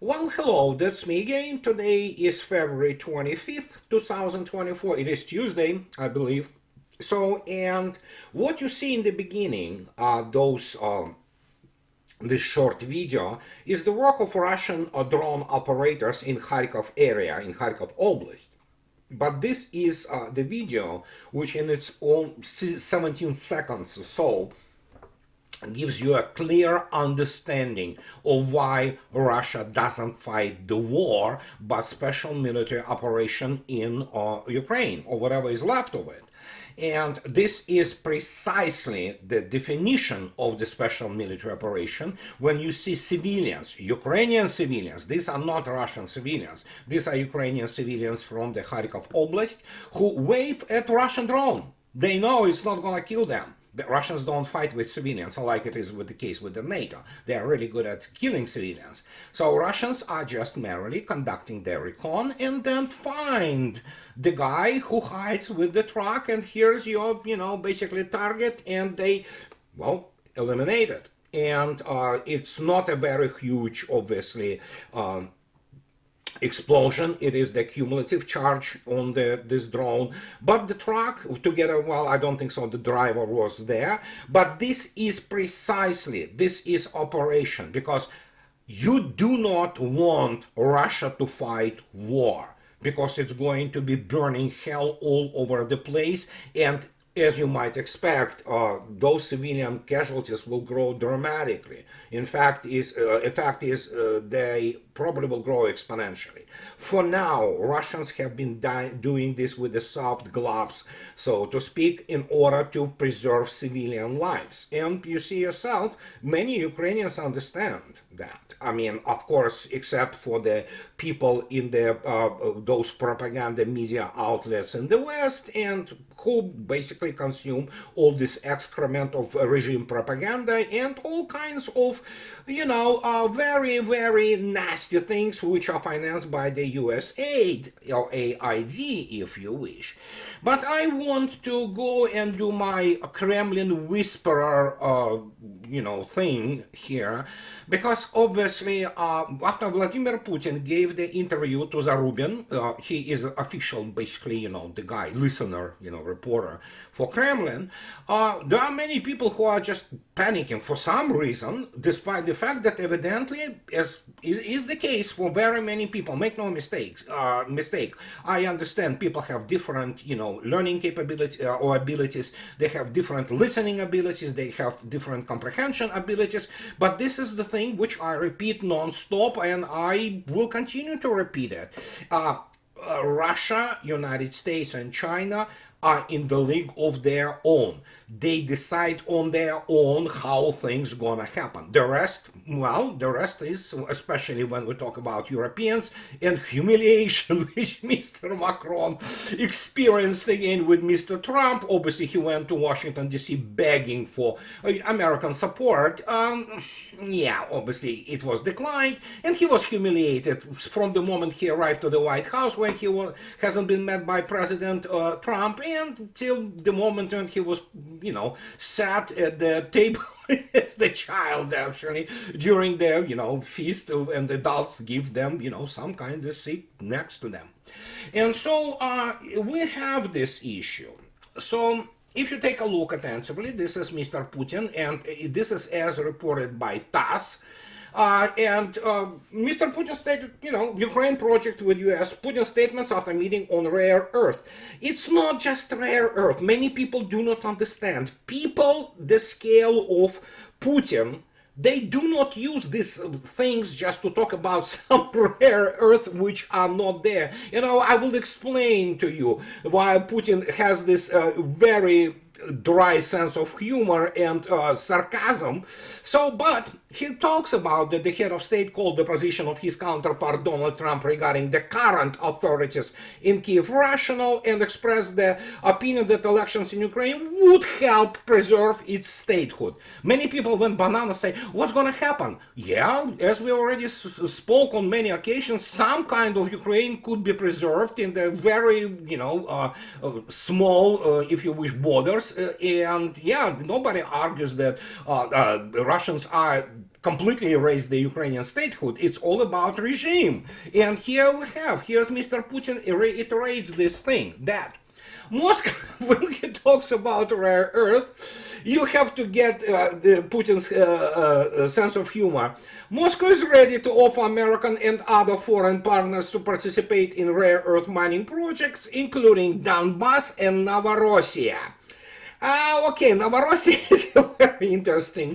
Well, hello, that's me again. Today is February 25th, 2024. It is Tuesday, I believe. And what you see in the beginning, this short video, is the work of Russian drone operators in Kharkov area, in Kharkov Oblast. But this is the video, which in its own 17 seconds or so, gives you a clear understanding of why Russia doesn't fight the war but special military operation in Ukraine or whatever is left of it. And this is precisely the definition of the special military operation when you see civilians, Ukrainian civilians, these are not Russian civilians, these are Ukrainian civilians from the Kharkov Oblast who wave at Russian drone. They know it's not going to kill them. The Russians don't fight with civilians, like it is with the case with the NATO. They are really good at killing civilians. So Russians are just merely conducting their recon and then find the guy who hides with the truck and here's your, basically target, and they, eliminate it. And it's not a very huge, obviously, explosion. It is the cumulative charge on this drone, but the truck together, well, I don't think so the driver was there, but this is operation, because you do not want Russia to fight war, because it's going to be burning hell all over the place, and as you might expect, those civilian casualties will grow dramatically. In fact, they probably will grow exponentially. For now, Russians have been doing this with the soft gloves, so to speak, in order to preserve civilian lives. And you see yourself, many Ukrainians understand that. I mean, of course, except for the people in those propaganda media outlets in the West, and who basically consume all this excrement of regime propaganda and all kinds of, very, very nasty things which are financed by the US aid, or AID, if you wish. But I want to go and do my Kremlin whisperer, thing here, because obviously after Vladimir Putin gave the interview to Zarubin, he is official, basically, the guy, listener, reporter for Kremlin, there are many people who are just panicking for some reason, despite the fact that evidently, as is the case for very many people, make no mistake, I understand people have different, learning capability or abilities, they have different listening abilities, they have different comprehension abilities, but this is the thing which I repeat non-stop, and I will continue to repeat it. Russia, United States, and China are in the league of their own. They decide on their own how things gonna happen. The rest is, especially when we talk about Europeans, and humiliation which Mr. Macron experienced again with Mr. Trump. Obviously, he went to Washington, D.C. begging for American support. Obviously it was declined, and he was humiliated from the moment he arrived to the White House, where he hasn't been met by President Trump, and till the moment when he was, sat at the table as the child, actually, during their, feast, and the adults give them, some kind of seat next to them. And so we have this issue. So if you take a look attentively, this is Mr. Putin, and this is as reported by TASS. Mr. Putin stated, Ukraine project with US, Putin statements after meeting on rare earth. It's not just rare earth. Many people do not understand. People, the scale of Putin, they do not use these things just to talk about some rare earth which are not there. I will explain to you why Putin has this very dry sense of humor and sarcasm. But he talks about that the head of state called the position of his counterpart Donald Trump regarding the current authorities in Kiev rational, and expressed the opinion that elections in Ukraine would help preserve its statehood. Many people went bananas, say, what's going to happen? Yeah, as we already spoke on many occasions, some kind of Ukraine could be preserved in the very, small, if you wish, borders. Nobody argues that Russians are completely erase the Ukrainian statehood. It's all about regime. And here's Mr. Putin reiterates this thing, that Moscow, when he talks about rare earth, you have to get Putin's sense of humor. Moscow is ready to offer American and other foreign partners to participate in rare earth mining projects, including Donbass and Novorossiya. Okay, Novorossiya is a very interesting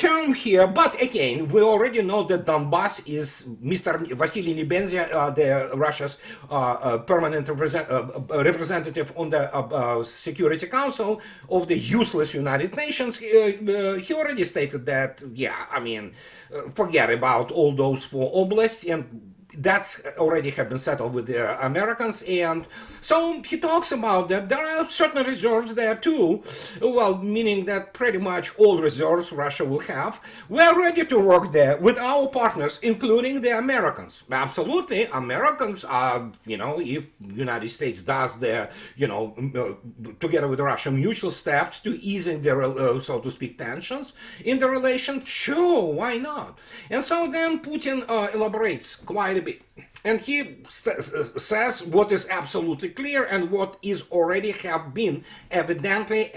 term here, but again, we already know that Donbass is Mr. Vasily Nebenzia, the Russia's permanent representative on the Security Council of the useless United Nations. He already stated that, yeah, I mean, forget about all those four oblasts, and that's already have been settled with the Americans. And so he talks about that there are certain reserves there too, well, meaning that pretty much all reserves Russia will have. We're ready to work there with our partners, including the Americans. Absolutely, Americans are, if United States does their, together with Russia, mutual steps to easing their, so to speak, tensions in the relation, sure, why not? And so then Putin elaborates quite a bit. And he says what is absolutely clear and what is already have been evidently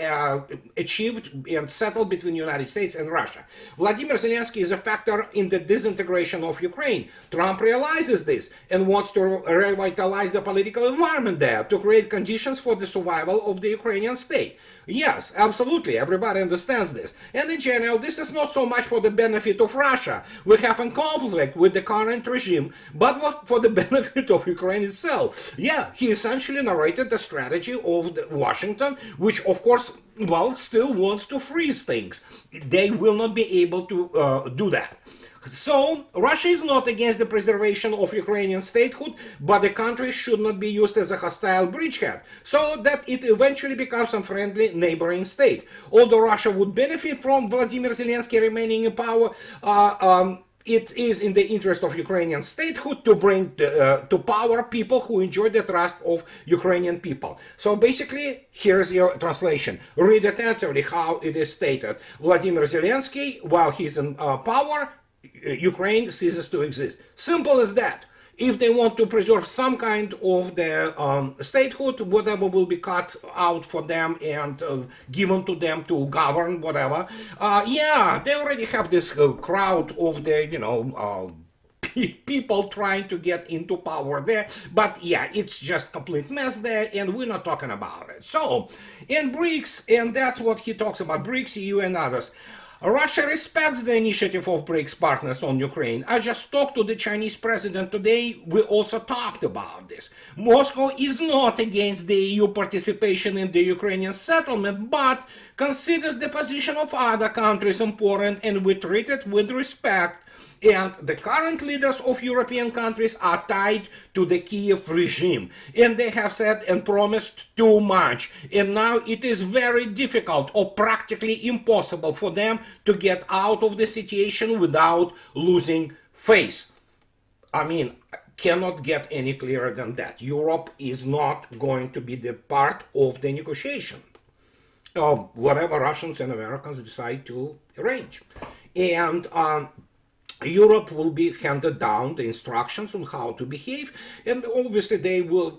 achieved and settled between the United States and Russia. Vladimir Zelensky is a factor in the disintegration of Ukraine. Trump realizes this and wants to revitalize the political environment there to create conditions for the survival of the Ukrainian state. Yes, absolutely, everybody understands this. And in general, this is not so much for the benefit of Russia. We have a conflict with the current regime, but for the benefit of Ukraine itself. Yeah, he essentially narrated the strategy of Washington, which of course, well, still wants to freeze things. They will not be able to do that. So, Russia is not against the preservation of Ukrainian statehood, but the country should not be used as a hostile bridgehead, so that it eventually becomes a friendly neighboring state. Although Russia would benefit from Vladimir Zelensky remaining in power, it is in the interest of Ukrainian statehood to bring to power people who enjoy the trust of Ukrainian people. So basically, here's your translation. Read attentively how it is stated. Vladimir Zelensky, while he's in power, Ukraine ceases to exist. Simple as that. If they want to preserve some kind of their statehood, whatever will be cut out for them and given to them to govern, whatever. Yeah, they already have this crowd of the, people trying to get into power there. But yeah, it's just complete mess there, and we're not talking about it. So, in BRICS, and that's what he talks about, BRICS, EU, and others. Russia respects the initiative of BRICS partners on Ukraine. I just talked to the Chinese president today. We also talked about this. Moscow is not against the EU participation in the Ukrainian settlement, but considers the position of other countries important, and we treat it with respect. And the current leaders of European countries are tied to the Kiev regime. And they have said and promised too much. And now it is very difficult or practically impossible for them to get out of the situation without losing face. I mean, cannot get any clearer than that. Europe is not going to be the part of the negotiation of whatever Russians and Americans decide to arrange. And Europe will be handed down the instructions on how to behave, and obviously they will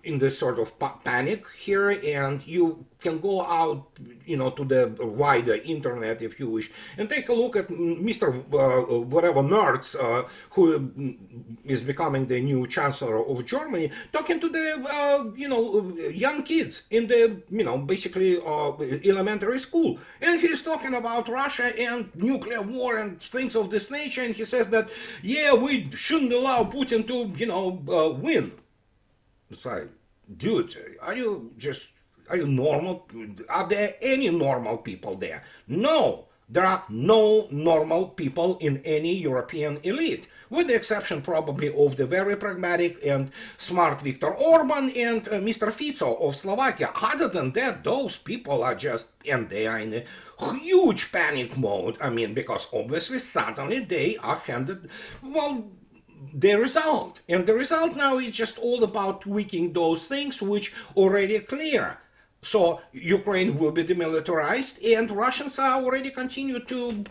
in this sort of panic here, and you can go out, to the wider internet if you wish, and take a look at Mr. Whatever Merz, who is becoming the new chancellor of Germany, talking to the, young kids in the, basically elementary school. And he's talking about Russia and nuclear war and things of this nature, and he says that, yeah, we shouldn't allow Putin to, win. It's like, dude, are you normal? Are there any normal people there? No, there are no normal people in any European elite, with the exception probably of the very pragmatic and smart Viktor Orban and Mr. Fico of Slovakia. Other than that, those people are just, and they are in a huge panic mode. I mean, because obviously suddenly they are handed, well, the result. And the result now is just all about tweaking those things which already clear. So Ukraine will be demilitarized, and Russians are already continue to,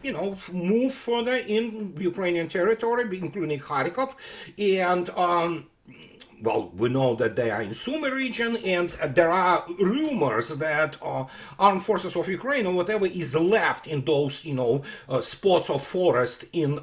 move further in Ukrainian territory, including Kharkov, and well, we know that they are in Sumy region, and there are rumors that armed forces of Ukraine or whatever is left in those, spots of forest in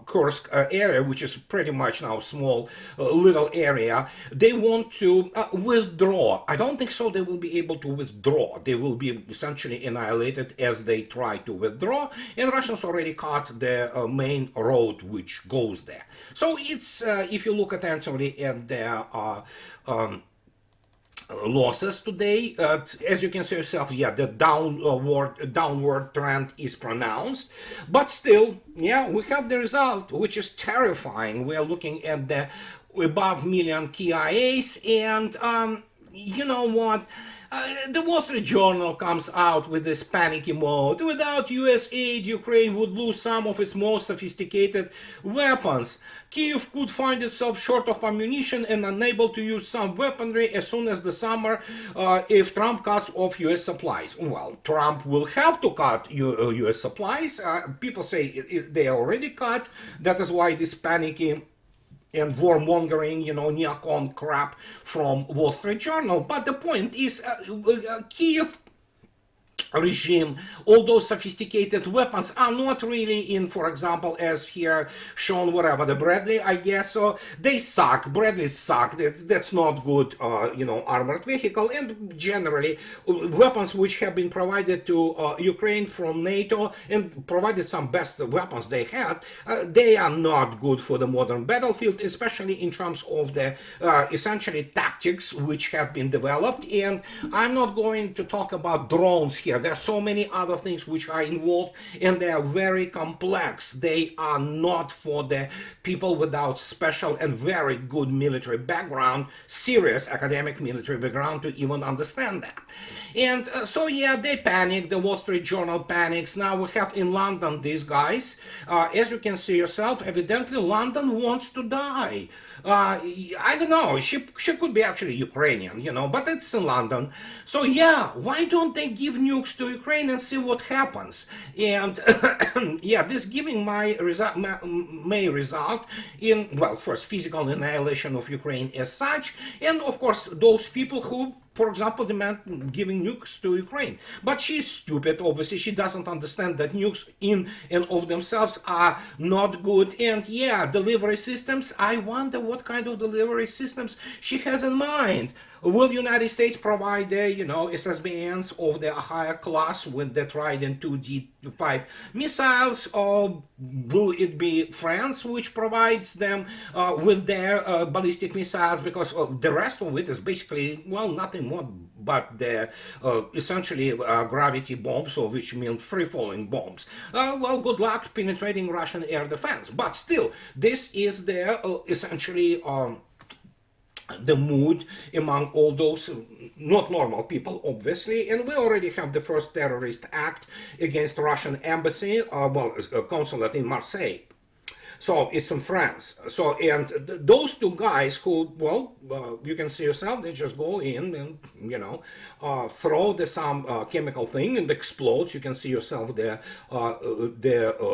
Kursk area, which is pretty much now small little area. They want to withdraw. I don't think so. They will be able to withdraw. They will be essentially annihilated as they try to withdraw. And Russians already cut the main road which goes there. So it's if you look attentively at their losses today, as you can see yourself, yeah, the downward trend is pronounced, but still, yeah, we have the result, which is terrifying. We are looking at the above million KIAs, and you know what? The Wall Street Journal comes out with this panicky mode. Without US aid, Ukraine would lose some of its most sophisticated weapons. Kyiv could find itself short of ammunition and unable to use some weaponry as soon as the summer if Trump cuts off US supplies. Well, Trump will have to cut US supplies. People say they are already cut. That is why this panicky and warmongering, neocon crap from Wall Street Journal. But the point is, Kyiv regime, all those sophisticated weapons are not really in, for example, as here shown, whatever, the Bradley, I guess, so they suck. Bradleys suck. That's not good, armored vehicle. And generally, weapons which have been provided to Ukraine from NATO and provided some best weapons they had, they are not good for the modern battlefield, especially in terms of the essentially tactics which have been developed. And I'm not going to talk about drones here. There are so many other things which are involved, and they are very complex. They are not for the people without special and very good military background, serious academic military background, to even understand that. And so, yeah, they panic. The Wall Street Journal panics. Now we have in London these guys. As you can see yourself, evidently London wants to die. I don't know. She could be actually Ukrainian, but it's in London. So yeah, why don't they give nukes to Ukraine and see what happens? And yeah, this giving may result in, well, first physical annihilation of Ukraine as such, and of course those people who, for example, demand giving nukes to Ukraine. But she's stupid, obviously. She doesn't understand that nukes in and of themselves are not good. And yeah, delivery systems, I wonder what kind of delivery systems she has in mind. Will the United States provide the, SSBNs of the higher class with the Trident 2D5 missiles, or will it be France which provides them with their ballistic missiles? Because the rest of it is basically, well, nothing more but the essentially gravity bombs, or which mean free-falling bombs. Well, good luck penetrating Russian air defense. But still, this is the essentially the mood among all those not normal people, obviously. And we already have the first terrorist act against Russian embassy, consulate in Marseille. So it's in France. So, and those two guys who, well, you can see yourself, they just go in and, throw some chemical thing and explodes. You can see yourself the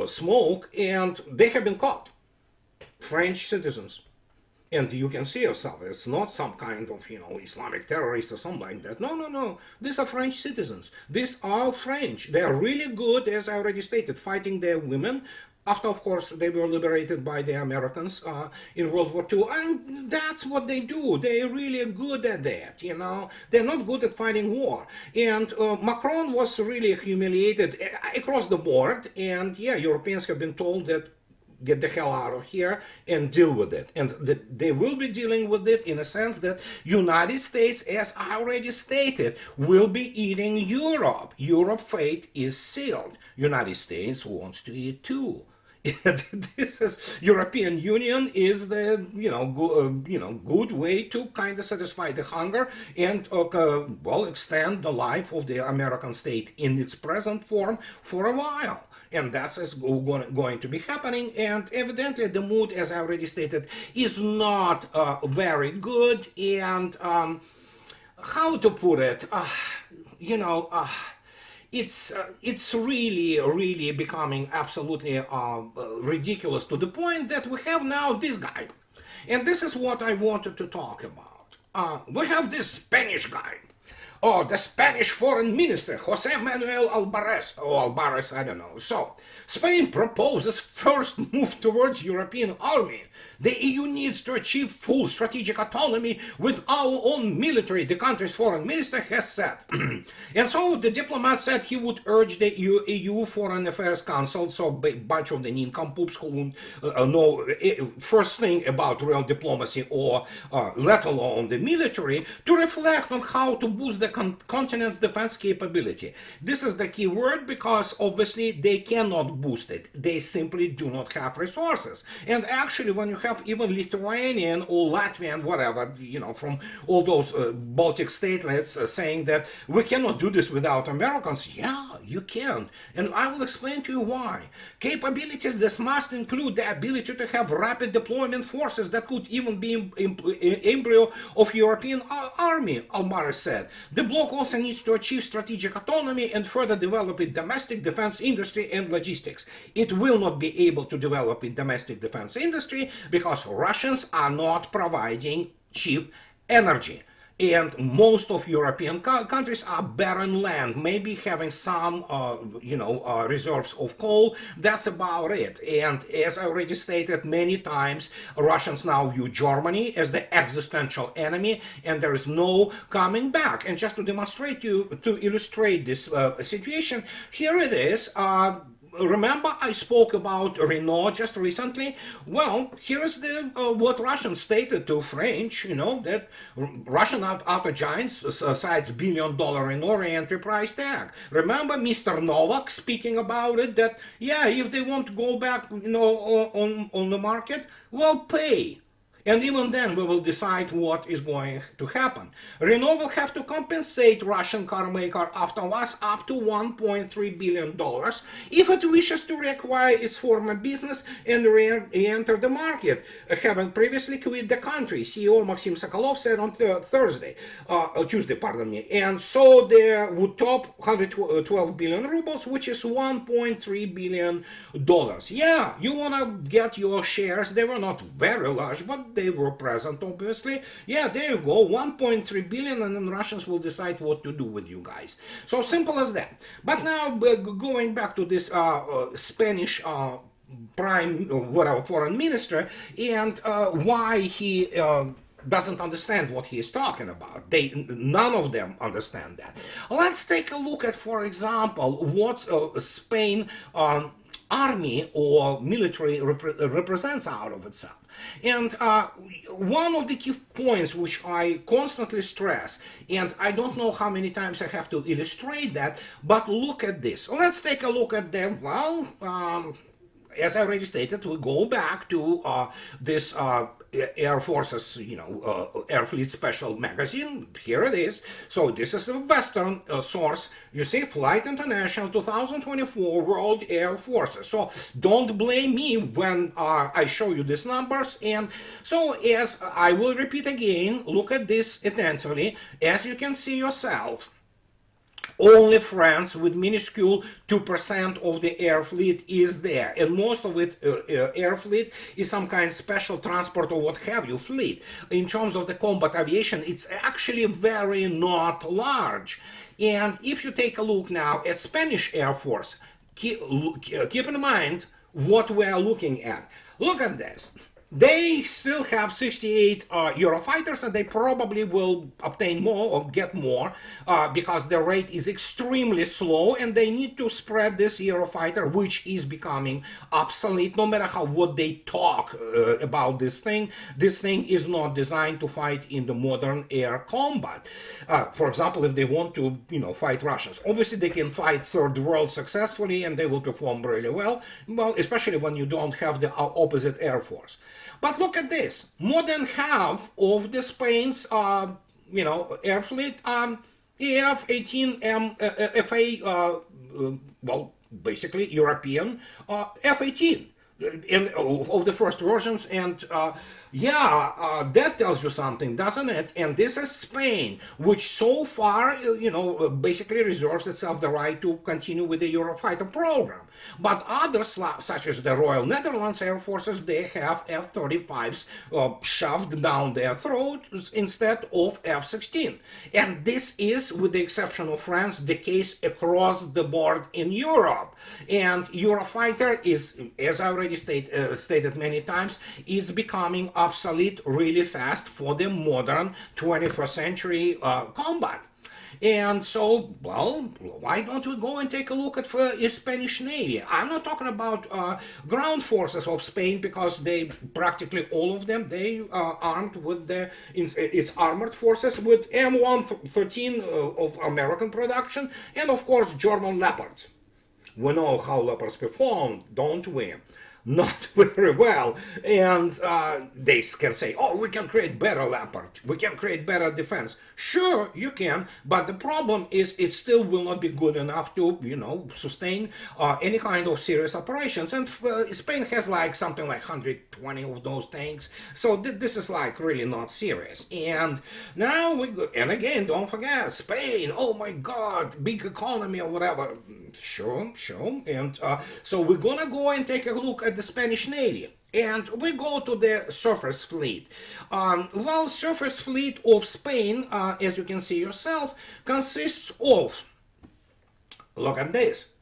smoke, and they have been caught. French citizens. And you can see yourself, it's not some kind of, Islamic terrorist or something like that. No. These are French citizens. These are French. They are really good, as I already stated, fighting their women. After, of course, they were liberated by the Americans in World War II. And that's what they do. They're really good at that, They're not good at fighting war. And Macron was really humiliated across the board. And, yeah, Europeans have been told that get the hell out of here and deal with it. And they will be dealing with it in a sense that United States, as I already stated, will be eating Europe. Europe's fate is sealed. United States wants to eat too. And this is European Union is the good way to kind of satisfy the hunger and extend the life of the American state in its present form for a while. And that's going to be happening. And evidently the mood, as I already stated, is not very good. And how to put it? it's really becoming absolutely ridiculous, to the point that we have now this guy, and this is what I wanted to talk about. We have this Spanish guy. Oh, the Spanish foreign minister, Jose Manuel Alvarez, or Alvarez, I don't know. So, Spain proposes first move towards European army. The EU needs to achieve full strategic autonomy with our own military, the country's foreign minister has said. And so the diplomat said he would urge the EU Foreign Affairs Council, so a bunch of the nincompoops who know first thing about real diplomacy, or let alone the military, to reflect on how to boost the continent's defense capability. This is the key word, because obviously they cannot boost it. They simply do not have resources. And actually, when you have even Lithuanian or Latvian, whatever, from all those Baltic statelets saying that we cannot do this without Americans, yeah, you can. And I will explain to you why. Capabilities, this must include the ability to have rapid deployment forces that could even be embryo of European army, Alvarez said. The bloc also needs to achieve strategic autonomy and further develop its domestic defense industry and logistics. It will not be able to develop its domestic defense industry because Russians are not providing cheap energy. And most of European countries are barren land, maybe having some, reserves of coal. That's about it. And as I already stated many times, Russians now view Germany as the existential enemy, and there is no coming back. And just to demonstrate to illustrate this situation, here it is. Remember I spoke about Renault just recently? Well, here's what Russians stated to French, that Russian auto giants cites $1 billion Renault re-entry price tag. Remember Mr. Novak speaking about it, that, yeah, if they want to go back, on the market, well, pay. And even then, we will decide what is going to happen. Renault will have to compensate Russian car maker Avtovaz up to $1.3 billion if it wishes to reacquire its former business and re-enter the market, having previously quit the country, CEO Maxim Sokolov said on Tuesday. And so they would top 112 billion rubles, which is $1.3 billion. Yeah, you want to get your shares. They were not very large, but they were present, obviously. Yeah, there you go, 1.3 billion, and then Russians will decide what to do with you guys. So simple as that. But now, going back to this Spanish foreign minister, and why he doesn't understand what he is talking about. None of them understand that. Let's take a look at, for example, what Spain army or military represents out of itself. And one of the key points which I constantly stress, and I don't know how many times I have to illustrate that, but look at this. Let's take a look at them. Well, as I already stated, we go back to this Air Force's, Air Fleet Special magazine. Here it is. So this is the Western source. You see, Flight International 2024 World Air Forces. So don't blame me when I show you these numbers. And so, as I will repeat again, look at this attentively. As you can see yourself, only France, with minuscule 2% of the air fleet, is there. And most of it, air fleet, is some kind of special transport or what have you fleet. In terms of the combat aviation, it's actually very not large. And if you take a look now at Spanish Air Force, keep in mind what we are looking at. Look at this. They still have 68 Eurofighters, and they probably will obtain more or get more because their rate is extremely slow, and they need to spread this Eurofighter, which is becoming obsolete. No matter what they talk about this thing is not designed to fight in the modern air combat. For example, if they want to, fight Russians, obviously they can fight Third World successfully, and they will perform really well. Well, especially when you don't have the opposite air force. But look at this. More than half of the Spain's, air fleet EF-18M FA, basically European F-18. of the first versions, and that tells you something, doesn't it? And this is Spain, which so far basically reserves itself the right to continue with the Eurofighter program. But others, such as the Royal Netherlands Air Forces, they have F-35s shoved down their throats instead of F-16. And this is, with the exception of France, the case across the board in Europe. And Eurofighter is, as I already stated many times, is becoming obsolete really fast for the modern 21st century combat. And so, well, why don't we go and take a look at the Spanish Navy? I'm not talking about ground forces of Spain, because they practically all of them, they are armed with its armored forces with M113 of American production, and of course German Leopards. We know how Leopards perform, don't we? Not very well, and they can say, oh, we can create better Leopard, we can create better defense. Sure, you can, but the problem is it still will not be good enough to, sustain any kind of serious operations. And Spain has like something like 120 of those tanks, so this is like really not serious. And now and again, don't forget, Spain, oh my God, big economy or whatever. Sure, and so we're gonna go and take a look at the Spanish Navy. And we go to the surface fleet. Surface fleet of Spain, as you can see yourself, consists of, look at this,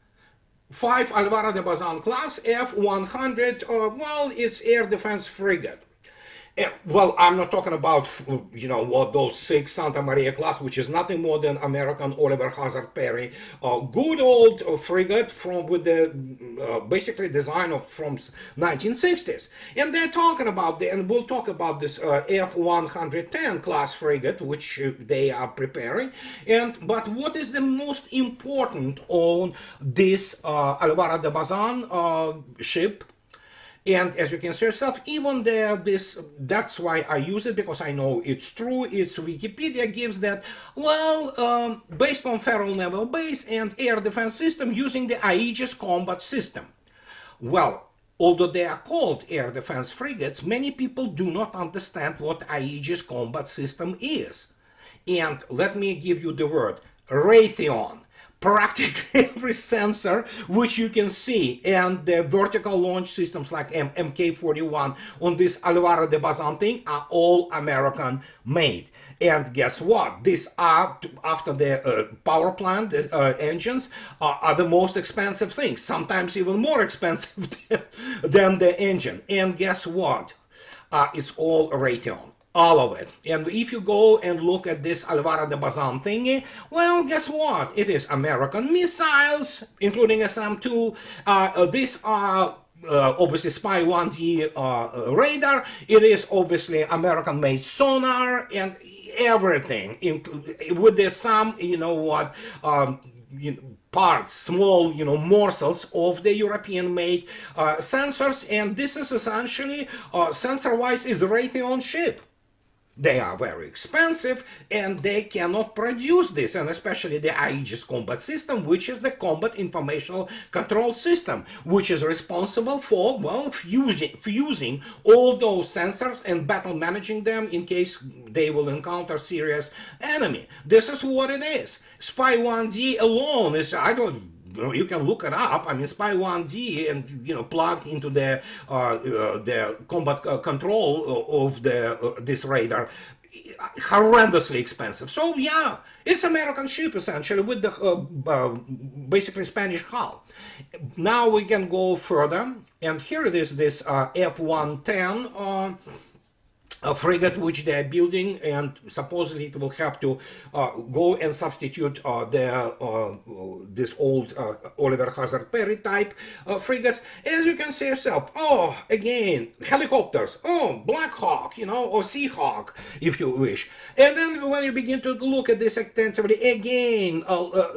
5 Alvaro de Bazan class F-100, it's air defense frigate. Well, I'm not talking about, what those 6 Santa Maria class, which is nothing more than American Oliver Hazard Perry, good old frigate with the basically design from 1960s. And they're talking about, and we'll talk about this F-110 class frigate, which they are preparing. But what is the most important on this Alvaro de Bazan ship? And as you can see yourself, even that's why I use it, because I know it's true. It's Wikipedia gives that, based on Federal Naval Base and Air Defense System using the Aegis combat system. Well, although they are called air defense frigates, many people do not understand what Aegis combat system is. And let me give you the word, Raytheon. Practically every sensor which you can see, and the vertical launch systems like MK41 on this Alvaro de Bazan thing are all American made. And guess what? These are, after the power plant engines, are the most expensive things, sometimes even more expensive than the engine. And guess what? It's all Raytheon. All of it. And if you go and look at this Alvaro de Bazan thingy, well, guess what? It is American missiles, including SM-2. These are obviously Spy 1D radar. It is obviously American-made sonar and everything, with the parts, small, morsels of the European-made sensors. And this is essentially, sensor-wise, is a Raytheon ship. They are very expensive, and they cannot produce this, and especially the Aegis combat system, which is the combat informational control system, which is responsible for, fusing all those sensors and battle managing them in case they will encounter serious enemy. This is what it is. Spy 1D alone is, you can look it up. I mean, Spy 1D and plugged into the combat control of this radar, horrendously expensive. So yeah, it's American ship essentially with the basically Spanish hull. Now we can go further, and here it is, this F-110. A frigate which they are building, and supposedly it will have to go and substitute this old Oliver Hazard Perry type frigates. As you can see yourself, again, helicopters, Black Hawk, or Sea Hawk, if you wish. And then when you begin to look at this extensively, again,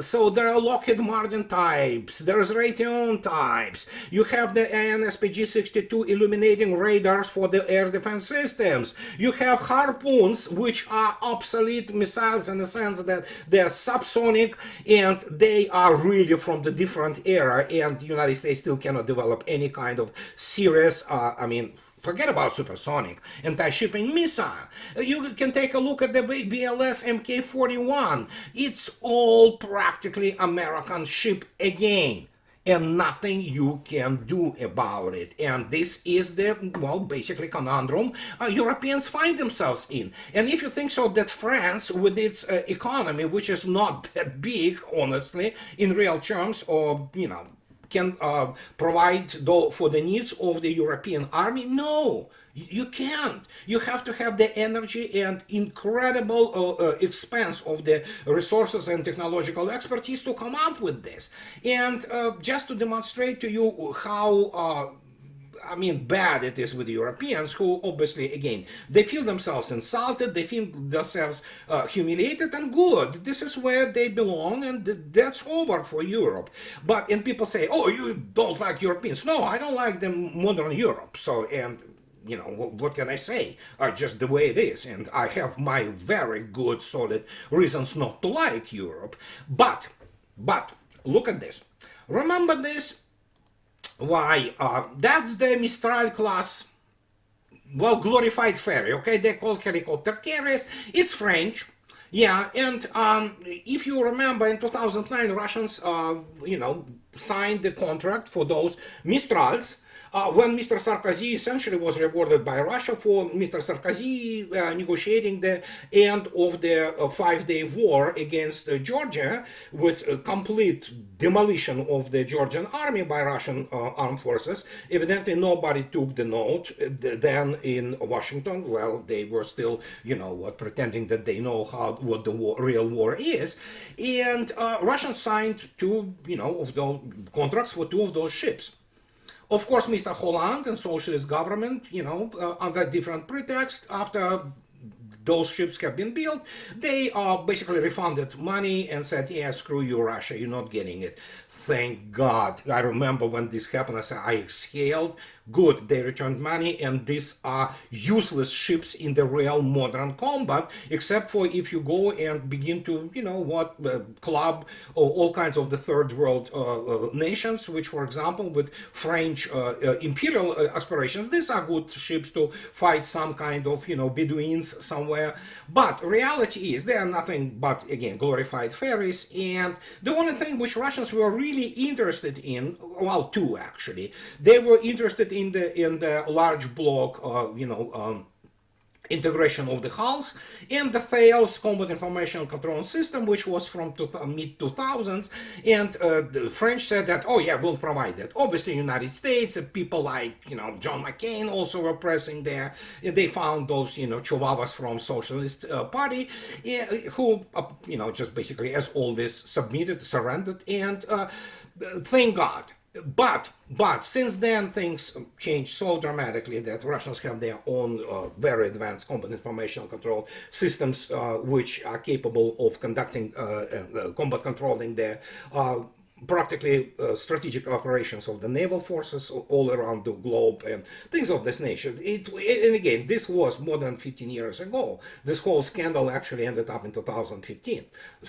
so there are Lockheed Martin types, there's Raytheon types, you have the AN-SPG-62 illuminating radars for the air defense systems. missiles. You have harpoons, which are obsolete missiles in the sense that they're subsonic and they are really from the different era, and the United States still cannot develop any kind of serious, forget about supersonic anti-shipping missile. You can take a look at the VLS Mk-41. It's all practically American ship again, and nothing you can do about it. And this is the, well, basically conundrum Europeans find themselves in. And if you think so that France, with its economy, which is not that big, honestly, in real terms, or, can provide for the needs of the European army? No, you can't. You have to have the energy and incredible expense of the resources and technological expertise to come up with this. And just to demonstrate to you how bad it is with the Europeans, who obviously, again, they feel themselves insulted, they feel themselves humiliated, and good. This is where they belong, and that's over for Europe. And people say, oh, you don't like Europeans. No, I don't like the modern Europe. So, and what can I say? Just the way it is. And I have my very good, solid reasons not to like Europe. But, look at this. Remember this. Why? That's the Mistral class, well, glorified ferry, okay? They're called helicopter carriers. It's French. Yeah, and if you remember, in 2009, Russians, signed the contract for those Mistrals. When Mr. Sarkozy essentially was rewarded by Russia for Mr. Sarkozy negotiating the end of the 5-day war against Georgia, with complete demolition of the Georgian army by Russian armed forces. Evidently, nobody took the note then in Washington. Well, they were still, pretending that they know what the real war is. And Russians signed two, of those contracts for two of those ships. Of course, Mr. Hollande and socialist government, under different pretext, after those ships have been built, they basically refunded money and said, yeah, screw you, Russia, you're not getting it. Thank God. I remember when this happened, I exhaled. Good, they returned money, and these are useless ships in the real modern combat, except for if you go and begin to, club all kinds of the third world nations, which, for example, with French imperial aspirations, these are good ships to fight some kind of, Bedouins somewhere. But reality is they are nothing but, again, glorified ferries, and the only thing which Russians were really interested in, well, two actually, they were interested in the large block, integration of the hulls, and the FAILS combat information control system, which was from mid-2000s, and the French said that, oh yeah, we'll provide that. Obviously, United States, people like, John McCain also were pressing there. They found those, chihuahuas from Socialist Party, who, just basically, as always, surrendered, and thank God. But since then things changed so dramatically that Russians have their own very advanced combat information control systems, which are capable of conducting combat controlling their practically strategic operations of the naval forces all around the globe and things of this nature. And again, this was more than 15 years ago. This whole scandal actually ended up in 2015,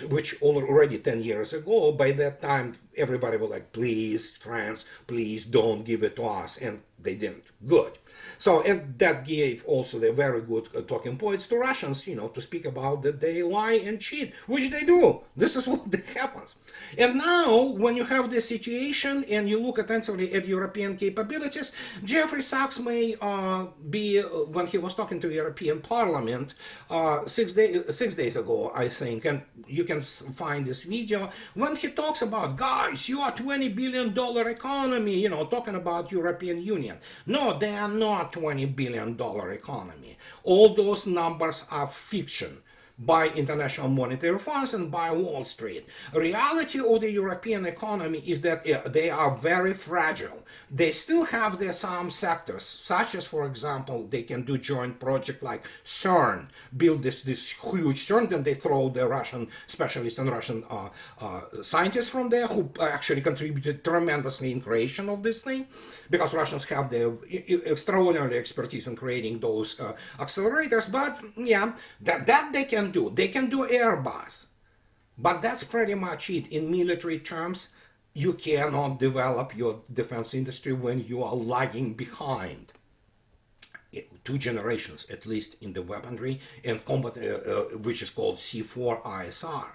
which already 10 years ago, by that time, everybody was like, please, France, please don't give it to us. And they didn't. Good. So, and that gave also the very good talking points to Russians, to speak about that they lie and cheat, which they do. This is what happens. And now, when you have this situation and you look attentively at European capabilities, Jeffrey Sachs may be, when he was talking to European Parliament 6 days ago, I think, and you can find this video, when he talks about, guys, you are $20 billion economy, talking about European Union. No, they are not $20 billion economy. All those numbers are fiction. by international monetary funds and by Wall Street. Reality of the European economy is that they are very fragile. They still have their some sectors, such as, for example, they can do joint project like CERN, build this huge CERN, then they throw the Russian specialists and Russian scientists from there who actually contributed tremendously in creation of this thing, because Russians have the extraordinary expertise in creating those accelerators. But yeah, that they can do. They can do Airbus. But that's pretty much it. In military terms, you cannot develop your defense industry when you are lagging behind. 2 generations, at least, in the weaponry and combat, which is called C4ISR.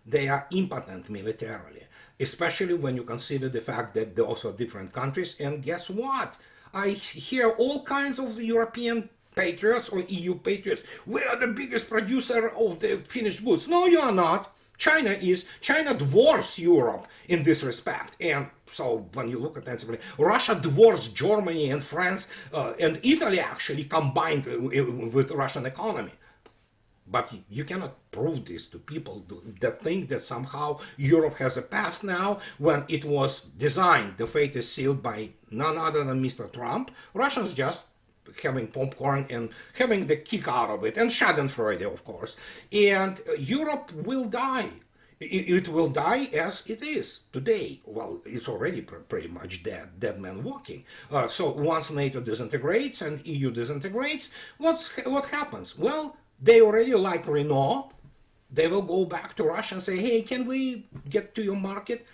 They are impotent militarily, especially when you consider the fact that those are different countries. And guess what? I hear all kinds of European patriots or EU patriots. We are the biggest producer of the finished goods. No, you are not. China is. China dwarfs Europe in this respect. And so when you look at it, Russia dwarfs Germany and France and Italy actually combined with Russian economy. But you cannot prove this to people that think that somehow Europe has a past now when it was designed. The fate is sealed by none other than Mr. Trump. Russians just having popcorn and having the kick out of it, and Schadenfreude, of course. And Europe will die. It will die as it is today. Well, it's already pretty much dead man walking. So once NATO disintegrates and EU disintegrates, what happens? Well, they already, like Renault, they will go back to Russia and say, hey, can we get to your market?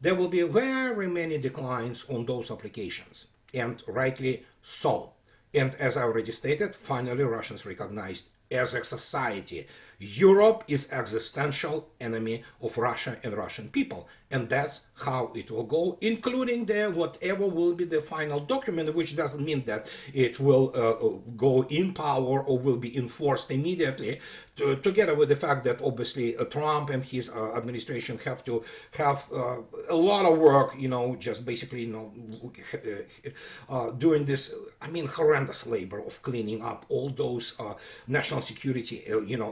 There will be very many declines on those applications, and rightly so. And as I already stated, finally Russians recognized as a society, Europe is existential enemy of Russia and Russian people. And that's how it will go, including the whatever will be the final document, which doesn't mean that it will go in power or will be enforced immediately, together with the fact that obviously Trump and his administration have to have a lot of work, just basically, doing this, horrendous labor of cleaning up all those national security,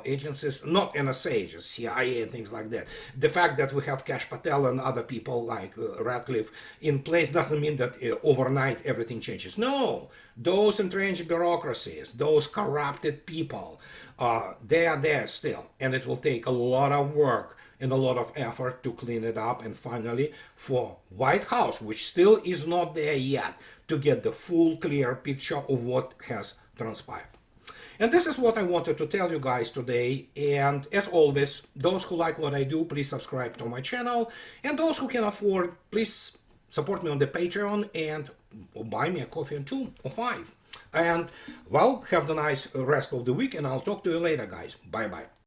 agencies, not NSA, just CIA and things like that. The fact that we have Kash Patel and other people like Radcliffe in place doesn't mean that overnight everything changes. No, those entrenched bureaucracies, those corrupted people, they are there still, and it will take a lot of work and a lot of effort to clean it up, and finally for White House, which still is not there yet, to get the full clear picture of what has transpired. And this is what I wanted to tell you guys today. And as always, those who like what I do, please subscribe to my channel. And those who can afford, please support me on the Patreon and buy me a coffee or 2 or 5. And, well, have the nice rest of the week, and I'll talk to you later, guys. Bye-bye.